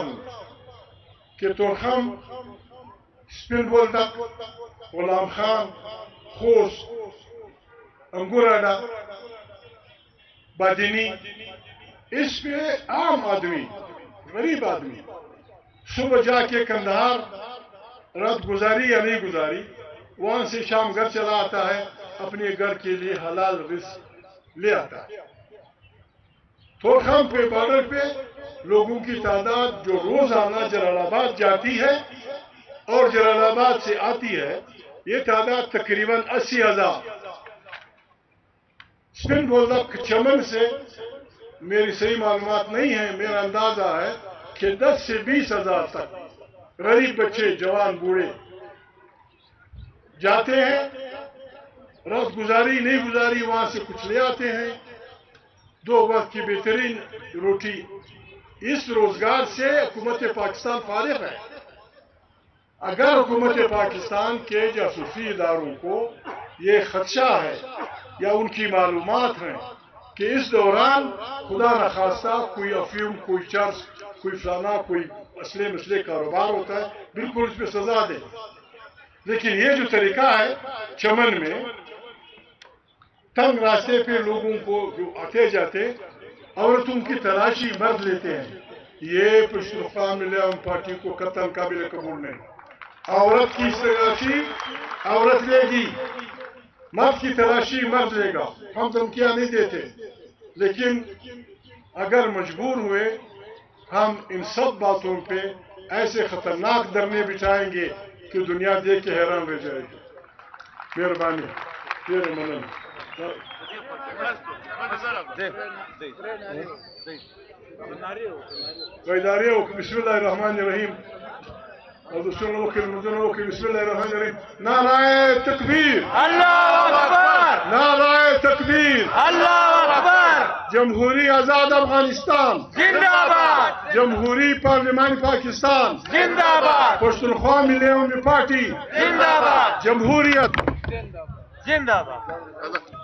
ہوں کہ تورخم سپن بولدک غلام خان خوش انگوراڈا بادینی اس پہ عام آدمی غریب آدمی صبح جا کے کندہار رات گزاری یا نہیں گزاری وہاں سے شام گھر چلا آتا ہے اپنے گھر کے لیے حلال رزق لے آتا ہے تورخم پہ بارڈر پہ لوگوں کی تعداد جو روزانہ جلال آباد جاتی ہے اور جلال آباد سے آتی ہے یہ تعداد تقریباً 80,000 سپن بولدک چمن سے میری صحیح معلومات نہیں ہے میرا اندازہ ہے کہ 10 سے 20,000 تک غریب بچے جوان بوڑھے جاتے ہیں رات گزاری نہیں گزاری وہاں سے کچھ لے آتے ہیں 2 وقت کی بہترین روٹی اس روزگار سے حکومت پاکستان فارغ ہے اگر حکومت پاکستان کے جاسوسی اداروں کو یہ خدشہ ہے یا ان کی معلومات ہیں کہ اس دوران خدا نخواستہ کوئی افیون کوئی چرس کوئی فلانا کوئی اسلحے مسلح کاروبار ہوتا ہے بالکل اس پہ سزا دے لیکن یہ جو طریقہ ہے چمن میں تنگ راستے پہ لوگوں کو جو آتے جاتے عورتوں کی تلاشی مرد لیتے ہیں یہ پشتونخوا ملیام پارٹی کو قطعاً قابل قبول نہیں عورت کی تلاشی عورت لے گی مرد کی تلاشی مرد لے گا ہم دھمکیاں نہیں دیتے لیکن اگر مجبور ہوئے ہم ان سب باتوں پہ ایسے خطرناک دھرنے بچھائیں گے کہ دنیا دیکھ کے حیران رہ جائے گی مہربانی میرے منن بسم اللہ الرحمن الرحیم بسم اللہ الرحمن الرحیم نعرہ تکبیر اللہ اکبر نعرہ تکبیر اللہ اکبر جمہوری آزاد افغانستان زندہ باد جمہوری پارلیمانی پاکستان زندہ باد پشتونخوا ملیام پارٹی زندہ باد جمہوریت زندہ باد